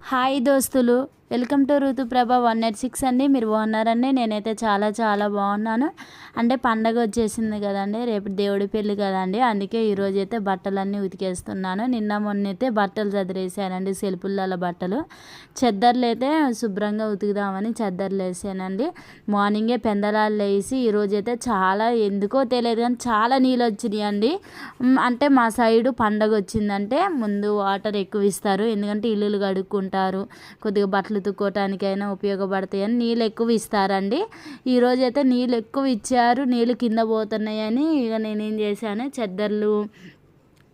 Hi దోస్తులు, welcome to Ruthuprabha 186 అండి. మీరు బాగున్నారండి? నేనైతే చాలా బాగున్నాను. అంటే పండగ వచ్చేసింది కదండి, రేపు దేవుడి పెళ్ళి కదండి, అందుకే ఈరోజు అయితే బట్టలన్నీ ఉతికేస్తున్నాను. నిన్న మొన్న అయితే బట్టలు చదిరేసానండి, సెల్పుల్ల బట్టలు. చెద్దర్లు అయితే శుభ్రంగా ఉతుకుదామని చెద్దర్లు వేసానండి. మార్నింగే పెందలాలు వేసి ఈరోజు అయితే చాలా ఎందుకో తెలియదు కానీ చాలా నీళ్ళు వచ్చినాయి అండి. అంటే మా సైడు పండగ వచ్చిందంటే ముందు వాటర్ ఎక్కువ ఇస్తారు, ఎందుకంటే ఇల్లులు కడుక్కుంటారు, కొద్దిగా బట్టలు ఉతుక్కోవటానికైనా ఉపయోగపడతాయని నీళ్ళు ఎక్కువ ఇస్తారండి. ఈరోజు అయితే నీళ్ళు ఎక్కువ ఇచ్చారు, నీళ్ళు కింద పోతున్నాయని ఇక నేనేం చేశాను, చెద్దర్లు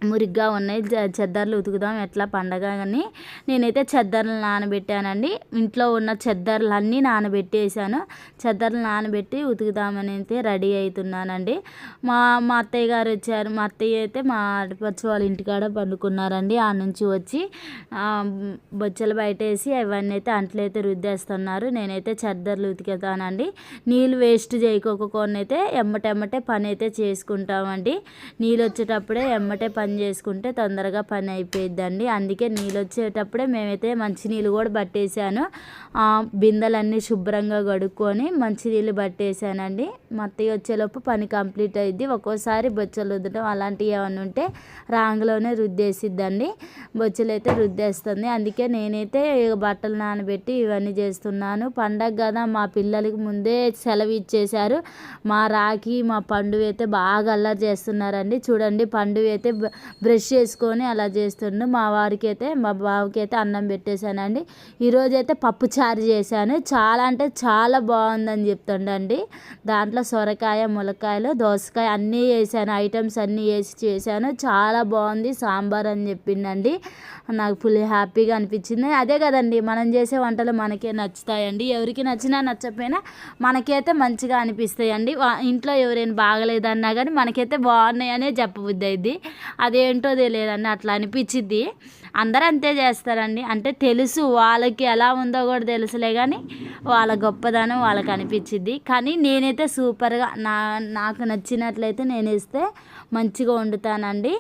మురిగ్గా ఉన్నాయి, చెద్దర్లు ఉతుకుదాం ఎట్లా పండగ అని నేనైతే చెద్దర్లు నానబెట్టానండి. ఇంట్లో ఉన్న చెద్దర్లన్నీ నానబెట్టేసాను. చెద్దర్లు నానబెట్టి ఉతుకుదామని అయితే రెడీ అవుతున్నానండి. మా అత్తయ్య గారు వచ్చారు. మా అత్తయ్య అయితే మా ఆడపడుచు వాళ్ళ ఇంటికాడ పండుకున్నారండి. ఆ నుంచి వచ్చి బొచ్చలు బయటేసి అవన్నీ అయితే అంట్లయితే రుద్దేస్తున్నారు. నేనైతే చెద్దర్లు ఉతికేతానండి. నీళ్ళు వేస్ట్ చేయకోకుండా అయితే ఎమ్మటెమ్మటే పని అయితే చేసుకుంటామండి. నీళ్ళు వచ్చేటప్పుడే ఎమ్మటే పని చేసుకుంటే తొందరగా పని అయిపోయిద్దండి. అందుకే నీళ్ళు వచ్చేటప్పుడే మేమైతే మంచినీళ్ళు కూడా పట్టేశాను. బిందెలన్నీ శుభ్రంగా కడుక్కొని మంచినీళ్ళు పట్టేశానండి. మా అత్తయ్య వచ్చేలోపు పని కంప్లీట్ అయ్యిద్ది. ఒక్కోసారి బొచ్చలు రుద్దడం అలాంటివి ఏమైనా ఉంటే రాంగ్లోనే రుద్దేసిద్దండి. బొచ్చలు అయితే రుద్దేస్తుంది. అందుకే నేనైతే బట్టలు నానబెట్టి ఇవన్నీ చేస్తున్నాను. పండగ కదా, మా పిల్లలకి ముందే సెలవు ఇచ్చేశారు. మా రాఖీ మా పండు అయితే బాగా అల్లరి చేస్తున్నారండి. చూడండి, పండు అయితే బ్రష్ చేసుకొని అలా చేస్తుండు. మా వారికి అయితే మా బావకి అయితే అన్నం పెట్టేశానండి. ఈరోజు అయితే పప్పు చారు చేశాను. చాలా అంటే చాలా బాగుందని చెప్తుండండి. దాంట్లో సొరకాయ, ములక్కాయలు, దోసకాయ అన్నీ వేసాను, ఐటమ్స్ అన్నీ వేసి చేశాను. చాలా బాగుంది సాంబార్ అని చెప్పిండండి. నాకు ఫుల్ హ్యాపీగా అనిపించింది. అదే కదండి, మనం చేసే వంటలు మనకే నచ్చుతాయండి. ఎవరికి నచ్చినా నచ్చకపోయినా మనకైతే మంచిగా అనిపిస్తాయండి. ఇంట్లో ఎవరైనా బాగలేదన్నా కానీ మనకైతే బాగున్నాయనే చెప్పబుద్ధి అయింది. అదేంటో తెలియదండి, అట్లా అనిపించిద్ది. అందరూ అంతే చేస్తారండి. అంటే తెలుసు వాళ్ళకి ఎలా ఉందో కూడా తెలుసులే, కానీ వాళ్ళ గొప్పదనం వాళ్ళకి అనిపించిద్ది. కానీ నేనైతే సూపర్గా నాకు నచ్చినట్లయితే నేను ఇస్తే మంచిగా వండుతానండి.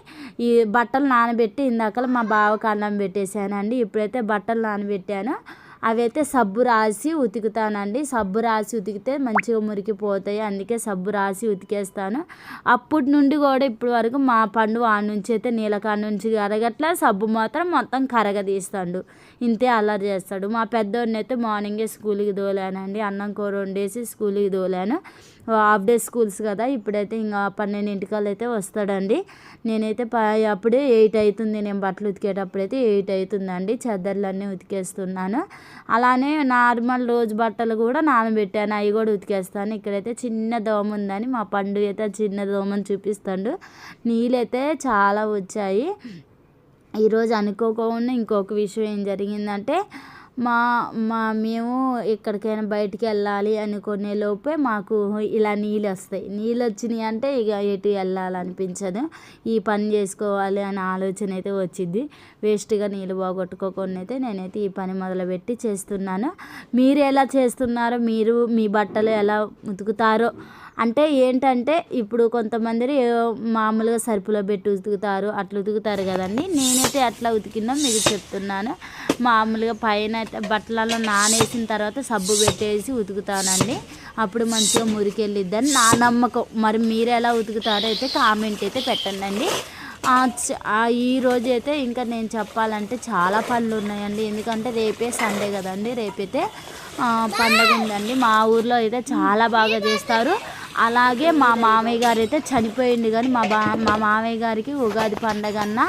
ఈ బట్టలు నానబెట్టి ఇందాక మా బావకి అన్నం పెట్టేశానండి. ఇప్పుడైతే బట్టలు నానబెట్టాను. అవైతే సబ్బు రాసి ఉతుకుతానండి. సబ్బు రాసి ఉతికితే మంచిగా మురికిపోతాయి, అందుకే సబ్బు రాసి ఉతికేస్తాను. అప్పటి నుండి కూడా ఇప్పటి వరకు మా పండు ఆ నుంచి అయితే నీళ్ళకాడ నుంచి కరగట్లా, సబ్బు మాత్రం మొత్తం కరగదీస్తాడు. ఇంతే అల్లరి చేస్తాడు. మా పెద్దోడిని అయితే మార్నింగే స్కూల్కి తోలానండి. అన్నం కూర వండేసి స్కూల్కి తోలాను. హాఫ్ డే స్కూల్స్ కదా, ఇప్పుడైతే ఇంకా 12 అయితే వస్తాడండి. నేనైతే అప్పుడే 8 అవుతుంది, నేను బట్టలు ఉతికేటప్పుడైతే 8 అవుతుందండి. చెద్దర్లన్నీ ఉతికేస్తున్నాను. అలానే నార్మల్ రోజు బట్టలు కూడా నానబెట్టాను, అవి కూడా ఉతికేస్తాను. ఇక్కడైతే చిన్న దోమ ఉందని మా పండు అయితే చిన్న దోమని చూపిస్తాడు. నీళ్ళైతే చాలా వచ్చాయి. ఈరోజు అనుకోకుండా ఇంకొక విషయం ఏం జరిగిందంటే, మేము ఎక్కడికైనా బయటికి వెళ్ళాలి అనుకునే లోపే మాకు ఇలా నీళ్ళు వస్తాయి. నీళ్ళు వచ్చినాయి అంటే ఇక ఎటు వెళ్ళాలనిపించదు, ఈ పని చేసుకోవాలి అనే ఆలోచన అయితే వచ్చింది. వేస్ట్గా నీళ్ళు పోగొట్టుకోకుండా అయితే నేనైతే ఈ పని మొదలుపెట్టి చేస్తున్నాను. మీరు ఎలా చేస్తున్నారో, మీరు మీ బట్టలు ఎలా ఉతుకుతారో, అంటే ఏంటంటే ఇప్పుడు కొంతమంది మామూలుగా సరుపులో పెట్టి ఉతుకుతారు, అట్లా ఉతుకుతారు కదండి. నేనైతే అట్లా ఉతికినా మీకు చెప్తున్నాను. మామూలుగా పైన బట్టలలో నానేసిన తర్వాత సబ్బు పెట్టేసి ఉతుకుతానండి. అప్పుడు మంచిగా మురికెళ్ళిద్దని నా నమ్మకం. మరి మీరు ఎలా ఉతుకుతారో అయితే కామెంట్ అయితే పెట్టండి. ఈరోజు అయితే ఇంకా నేను చెప్పాలంటే చాలా పనులు ఉన్నాయండి. ఎందుకంటే రేపే సండే కదండి, రేపైతే పండగ ఉందండి. మా ఊర్లో అయితే చాలా బాగా చేస్తారు. అలాగే మా మామయ్య గారు అయితే చనిపోయింది, కానీ మా మామయ్య గారికి ఉగాది పండగ అన్న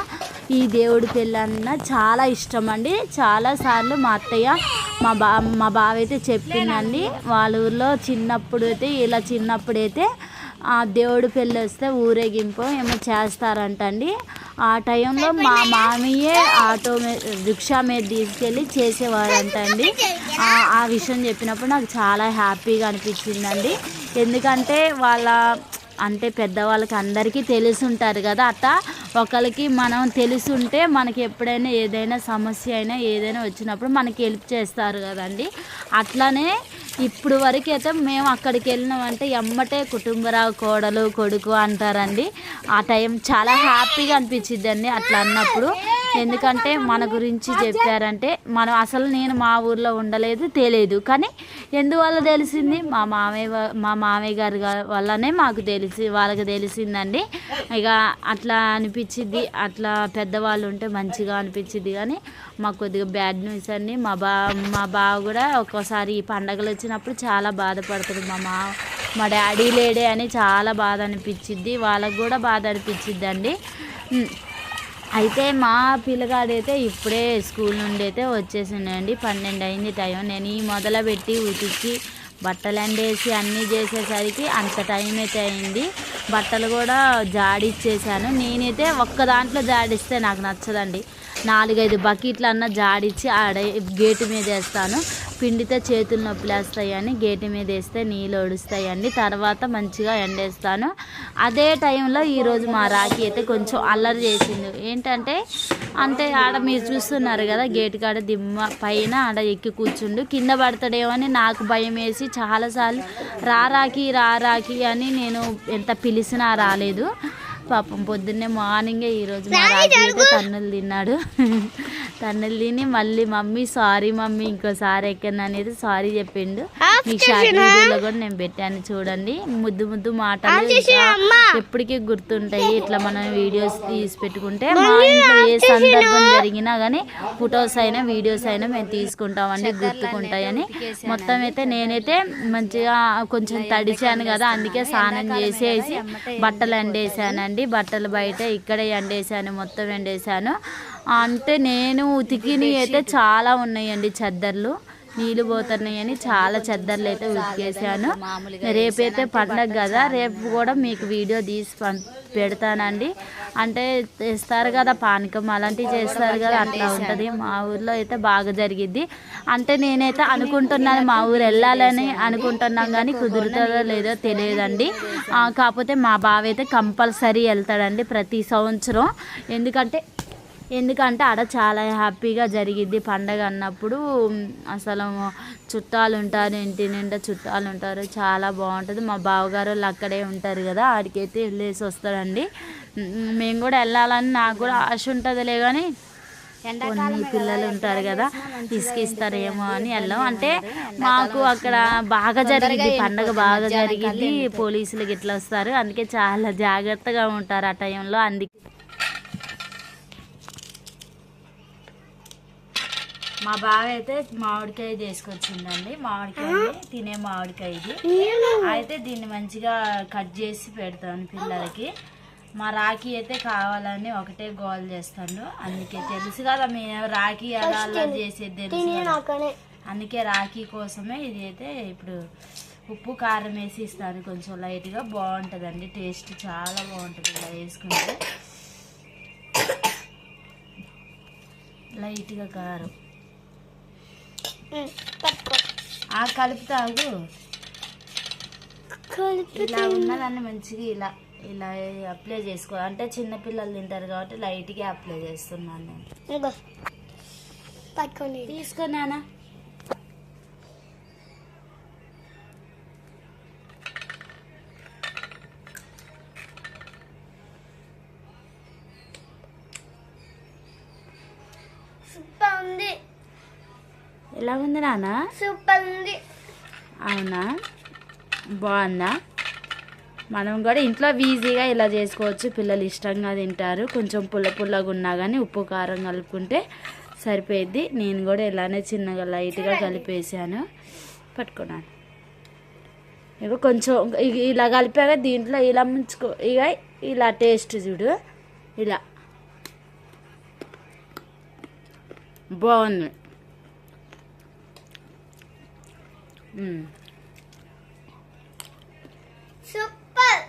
ఈ దేవుడి పెళ్ళి అన్న చాలా ఇష్టం అండి. చాలాసార్లు మా అత్తయ్య మా బావ అయితే చెప్పిందండి, వాళ్ళ ఊర్లో చిన్నప్పుడైతే దేవుడి పెళ్ళి వస్తే ఊరేగింపు ఏమో చేస్తారంటండి. ఆ టైంలో మా మామయ్యే రిక్షా మీద తీసుకెళ్ళి చేసేవారంటండి. ఆ విషయం చెప్పినప్పుడు నాకు చాలా హ్యాపీగా అనిపించిందండి. ఎందుకంటే పెద్దవాళ్ళకి అందరికీ తెలిసి ఉంటారు కదా, అట్లా ఒకరికి మనం తెలుసుంటే మనకి ఎప్పుడైనా ఏదైనా సమస్య అయినా ఏదైనా వచ్చినప్పుడు మనకి హెల్ప్ చేస్తారు కదండి. అట్లనే ఇప్పుడు వరకు అయితే మేము అక్కడికి వెళ్ళినామంటే ఎమ్మటే కుటుంబరావు కోడలు కొడుకు అంటారండి. ఆ టైం చాలా హ్యాపీగా అనిపించిద్దండి అట్లా అన్నప్పుడు. ఎందుకంటే మన గురించి చెప్పారంటే మనం అసలు నేను మా ఊర్లో ఉండలేదు తెలియదు, కానీ ఎందువల్ల తెలిసింది మా మామయ్య గారి వల్లనే మాకు వాళ్ళకి తెలిసిందండి. ఇక అట్లా అనిపించింది, అట్లా పెద్దవాళ్ళు ఉంటే మంచిగా అనిపించింది. కానీ మాకు కొద్దిగా బ్యాడ్ న్యూస్ అండి. మా బావ కూడా ఒక్కోసారి ఈ పండగలు వచ్చినప్పుడు చాలా బాధపడుతుంది. మా డాడీ లేడే అని చాలా బాధ అనిపించింది, వాళ్ళకు కూడా బాధ అనిపించింది అండి. అయితే మా పిల్లగాడైతే ఇప్పుడే స్కూల్ నుండి అయితే వచ్చేసిండండి. 12 అయింది టైం. నేను ఈ మొదలుపెట్టి ఉతికి బట్టలు ఎండేసి అన్నీ చేసేసరికి అంత టైం అయితే అయింది. బట్టలు కూడా జాడిచ్చేసాను. నేనైతే ఒక్క దాంట్లో జాడిస్తే నాకు నచ్చదండి, 4-5 బకెట్లు అన్న జాడిచ్చి ఆడ గేటు మీద వేస్తాను. పిండితే చేతులు నొప్పులేస్తాయని గేటు మీద వేస్తే నీళ్ళు ఒడుస్తాయండి. తర్వాత మంచిగా ఎండేస్తాను. అదే టైంలో ఈరోజు మా రాఖీ అయితే కొంచెం అల్లరి చేసింది. ఏంటంటే ఆడ మీరు చూస్తున్నారు కదా, గేటు కాడ దిమ్మ పైన ఆడ ఎక్కి కూర్చుండు, కింద పడతాడేమో అని నాకు భయం వేసి చాలాసార్లు రాఖీ అని నేను ఎంత పిలిచినా రాలేదు. పాపం పొద్దున్నే మార్నింగే ఈరోజు మా రాఖీ అయితే తన్నులు తిన్నాడు. తన్నులు తిని మళ్ళీ మమ్మీ సారీ మమ్మీ ఇంకోసారి ఎక్కను అనేది సారీ చెప్పిండు. మీ షార్ట్ వీడియోలో కూడా నేను పెట్టాను చూడండి. ముద్దు మాటలు ఎప్పటికీ గుర్తుంటాయి. ఇట్లా మనం వీడియోస్ తీసి పెట్టుకుంటే మా ఇంట్లో ఏ సందర్భం జరిగినా కానీ ఫొటోస్ అయినా వీడియోస్ అయినా మేము తీసుకుంటామండి, గుర్తుకుంటాయని. మొత్తం అయితే నేనైతే మంచిగా కొంచెం తడిచాను కదా, అందుకే స్నానం చేసేసి బట్టలు ఎండేసానండి. బట్టలు బయట ఇక్కడే ఎండేసాను, మొత్తం ఎండేసాను. అంటే నేను ఉతికిని అయితే చాలా ఉన్నాయండి చద్దర్లు, నీళ్ళు పోతున్నాయని చాలా చద్దర్లు అయితే ఉతికేసాను. రేపైతే పండగ కదా, రేపు కూడా మీకు వీడియో తీసి పెడతానండి. అంటే చేస్తారు కదా పానకం అలాంటివి చేస్తారు కదా, అట్లా ఉంటుంది. మా ఊర్లో అయితే బాగా జరిగిద్ది. అంటే నేనైతే అనుకుంటున్నాను మా ఊరు వెళ్ళాలని అనుకుంటున్నాం, కానీ కుదురుతుందో లేదో తెలియదండి. కాకపోతే మా బావ అయితే కంపల్సరీ వెళ్తాడండి ప్రతి సంవత్సరం. ఎందుకంటే ఆడ చాలా హ్యాపీగా జరిగిద్ది పండగ అన్నప్పుడు. అసలు చుట్టాలు ఉంటారు, ఇంటి నిండా చుట్టాలు ఉంటారు, చాలా బాగుంటుంది. మా బావగారు వాళ్ళు అక్కడే ఉంటారు కదా, ఆడికైతే వెళ్ళేసి వస్తాడండి. మేము కూడా వెళ్ళాలని నాకు కూడా ఆశ ఉంటుందిలే, కానీ కొన్ని పిల్లలు ఉంటారు కదా తీసుకిస్తారేమో అని వెళ్ళాం. అంటే మాకు అక్కడ బాగా జరిగింది, పండగ బాగా జరిగింది, పోలీసులు గిట్లా వస్తారు, అందుకే చాలా జాగ్రత్తగా ఉంటారు ఆ టైంలో. అందుకే మా బావ అయితే మామిడికాయ తీసుకొచ్చిందండి. మామిడికాయ తినే మామిడికాయ ఇది. అయితే దీన్ని మంచిగా కట్ చేసి పెడతాను పిల్లలకి. మా రాఖీ అయితే కావాలని ఒకటే గోల్ చేస్తాను. అందుకే తెలుసు కదా మేము రాఖీ అలా చేసేది తెలుసు, అందుకే రాఖీ కోసమే ఇది అయితే ఇప్పుడు ఉప్పు కారం వేసి ఇస్తాను కొంచెం లైట్గా. బాగుంటుందండి, టేస్ట్ చాలా బాగుంటుంది ఇలా వేసుకుంటే. లైట్గా కారం కలుపుతాగు. ఇలా ఉన్నదాన్ని మంచిగా ఇలా అప్లై చేసుకోవాలి. అంటే చిన్నపిల్లలు తింటారు కాబట్టి లైట్గా అప్లై చేస్తున్నాను నేను. తీసుకున్నానా ఎలా ఉంది నాన్న? సూపర్ ఉంది. అవునా, బాగుందా? మనం కూడా ఇంట్లో ఈజీగా ఇలా చేసుకోవచ్చు, పిల్లలు ఇష్టంగా తింటారు. కొంచెం పుల్లగా ఉన్నా కానీ ఉప్పు కారం కలుపుకుంటే సరిపోయిద్ది. నేను కూడా ఇలానే చిన్నగా లైట్గా కలిపేసాను, పట్టుకున్నాను. ఇక కొంచెం ఇలా కలిపాక దీంట్లో ఇలా ముంచుకో. ఇక ఇలా టేస్ట్ చూడు, ఇలా బాగుంది. సూపర్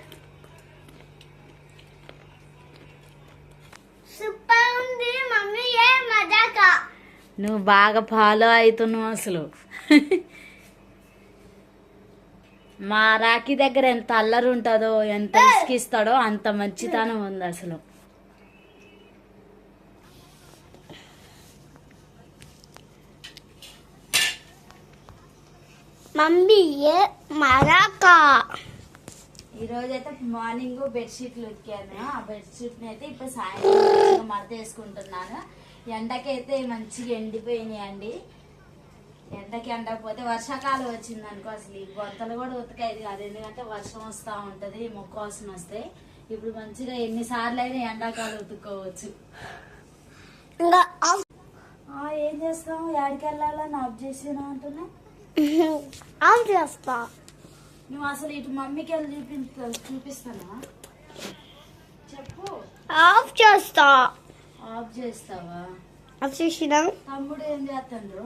సూపర్ ఉంది మమ్మీ. ఏ మజాకా, నువ్వు బాగా ఫాలో అవుతున్నావు అసలు. మా రాఖీ దగ్గర ఎంత అల్లరి ఉంటుందో, ఎంత ఇసుకిస్తాడో అంత మంచితనం ఉంది అసలు. మమ్మీ ఏ మజాకా. ఈరోజైతే మార్నింగ్ బెడ్షీట్లు ఉతికాను. ఆ బెడ్షీట్ని అయితే ఇప్పుడు సాయంత్రం మడత వేసుకుంటున్నాను. ఎండకైతే మంచిగా ఎండిపోయినాయి అండి. ఎండకి ఎండకపోతే వర్షాకాలం వచ్చింది అనుకో అసలు ఈ బొత్తలు కూడా ఉతకాయి కాదు, ఎందుకంటే వర్షం వస్తూ ఉంటుంది, మొక్క వాసన వస్తాయి. ఇప్పుడు మంచిగా ఎన్నిసార్లు అయినా ఎండాకాలం ఉతుక్కోవచ్చు. ఏం చేస్తాం, యాడికి వెళ్ళాలని ఆఫ్ చేసినా అంటున్నా. ఆఫ్ చేస్తా. నువ్వు అసలు ఇటు మమ్మీకి వెళ్ళి చూపిస్తానా చెప్పు. ఆఫ్ చేస్తా. ఆఫ్ చేస్తావా? ఆఫ్ చేసినా. తమ్ముడు ఏం చేస్తాడు?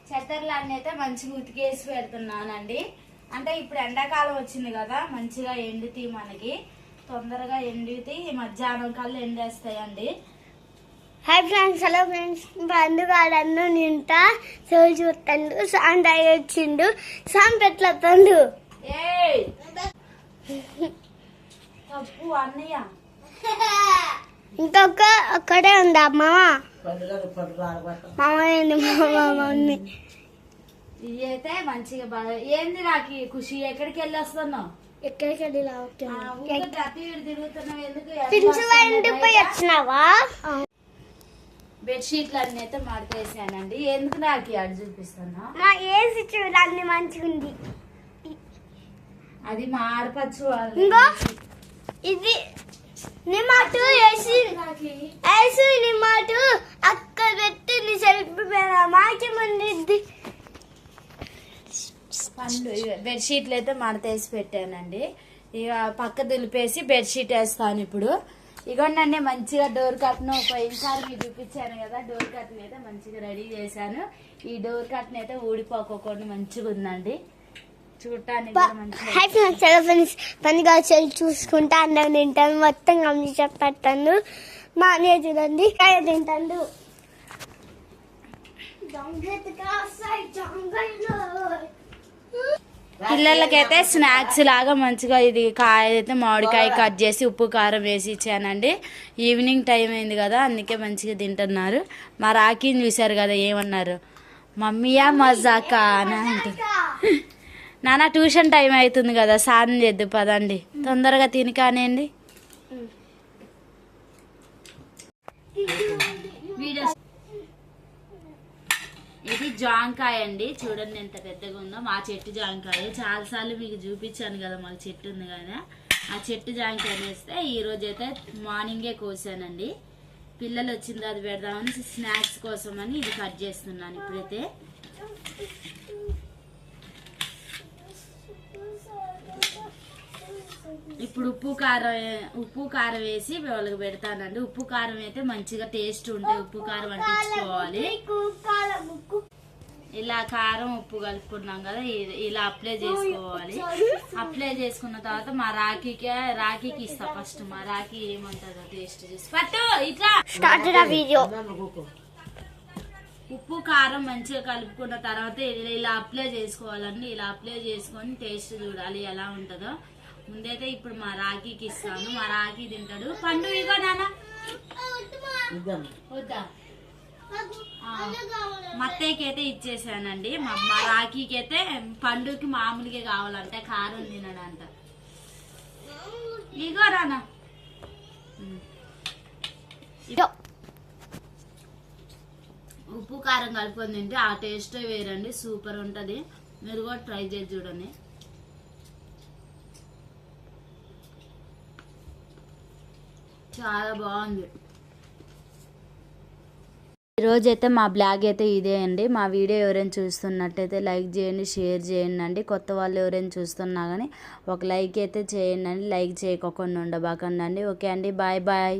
చెత్తర్లన్నీ అయితే మంచిగా ఉతికేసి పెడుతున్నానండి. అంటే ఇప్పుడు ఎండాకాలం వచ్చింది కదా, మంచిగా ఎండుతాయి, మనకి తొందరగా ఎండితే మధ్యాహ్నం కల్లా ఎండేస్తాయండి. Hi friends, hello friends. పండుగాడన్ను నింటా సోలు చూస్తాడు, సాన్ వచ్చిండు, సాన్ పెట్లతాడు. ఏయ్ తప్పు అన్నయ్య. ఇంకొక ఒక్కడే ఉంది అమ్మా. మమ్మీ ఇది అయితే మంచిగా బాగా ఏంది నాకు ఖుషి. ఎక్కడికి వెళ్ళి వస్తున్నావు? ఎక్కడికి వెళ్ళి అతి ఇటు తిరుగుతున్నావు ఎందుకు? ఇంటిపోయి వచ్చినావా? బెడ్షీట్లు అన్ని అయితే మడతేసానండి. ఎందుకు నాకు అటు చూపిస్తున్నా? మా ఏసీ చూడు అన్ని మంచిగా ఉంది. అది మా ఆడపచ్చు. ఇంకో ఇది నిమ్మటు ఏసీ, ఏసీ నిమ్మటు అక్క పెట్టింది సెల్ఫ్ మాకి మంది. పండు బెడ్షీట్లు అయితే మడతేసి పెట్టానండి. ఇక పక్క దులిపేసి బెడ్షీట్ వేస్తాను ఇప్పుడు. ఇగోండి మంచిగా డోర్ కట్ను పోయినసారి మీకు చూపించాను కదా, డోర్ కట్ని అయితే మంచిగా రెడీ చేశాను. ఈ డోర్ కట్ని అయితే ఊడిపోకుండా మంచిగా ఉందండి, చూడటానికి మంచిగా. పనిగా చెల్లి చూసుకుంటా అందరం తింటాను, మొత్తం గమని చెప్పేస్తాను. మా అన్నయ్య చూడండి తింటాడు. పిల్లలకైతే స్నాక్స్ లాగా మంచిగా ఇది కాయ అయితే మామిడికాయ కట్ చేసి ఉప్పు కారం వేసి ఇచ్చానండి. ఈవినింగ్ టైం అయింది కదా, అందుకే మంచిగా తింటున్నారు. మా రాఖీని చూశారు కదా, ఏమన్నారు, మమ్మీయా మజాకా అని అంటే. నాన్న ట్యూషన్ టైం అవుతుంది కదా, స్నానం చేద్దు పదండి, తొందరగా తిని కానివ్వండి. ఇది జాంకాయ అండి, చూడండి ఎంత పెద్దగా ఉందో. మా చెట్టు జాంకాయ చాలాసార్లు మీకు చూపించాను కదా, మాకు చెట్టు ఉంది కదా, ఆ చెట్టు జాంకాయ వేస్తే ఈరోజు అయితే మార్నింగే కోసానండి. పిల్లలు వచ్చింది అది పెడదామని స్నాక్స్ కోసం అని ఇది కట్ చేస్తున్నాను ఇప్పుడైతే. ఇప్పుడు ఉప్పు కారం వేసి వాళ్ళకి పెడతానండి. ఉప్పు కారం అయితే మంచిగా టేస్ట్ ఉంటాయి, ఉప్పు కారం అంటించుకోవాలి. ఇలా కారం ఉప్పు కలుపుకున్నాం కదా, ఇలా అప్లై చేసుకోవాలి. అప్లై చేసుకున్న తర్వాత మా రాఖీకి ఇస్తా. ఫస్ట్ మా రాఖీ ఏమంటుందో టేస్ట్ చేసి పట్టు ఇట్లా ఉప్పు కారం మంచిగా కలుపుకున్న తర్వాత ఇలా అప్లై చేసుకోవాలండి. ఇలా అప్లై చేసుకొని టేస్ట్ చూడాలి ఎలా ఉంటుందో. ముందైతే ఇప్పుడు మా రాఖీకి ఇస్తాను, మా రాఖీ తింటాడు. పండు ఇగో నాన్న వద్దా, మా అత్తయ్యకి అయితే ఇచ్చేసానండి. మా రాఖీకి అయితే పండుకి మామూలుగా కావాలంటే కారం తినడంట. ఇగో నాన్న ఉప్పు కారం కలుపుకొని తింటే ఆ టేస్ట్ వేరండి, సూపర్ ఉంటుంది. మీరు కూడా ట్రై చేసి చూడండి. చాలా బాగుంది. ఈరోజు అయితే మా బ్లాగ్ అయితే ఇదే అండి. మా వీడియో ఎవరైనా చూస్తున్నట్టయితే లైక్ చేయండి, షేర్ చేయండి అండి. కొత్త వాళ్ళు ఎవరైనా చూస్తున్నా కానీ ఒక లైక్ అయితే చేయండి అండి. లైక్ చేయకుండా ఉండబాకండి అండి. ఓకే అండి, బాయ్ బాయ్.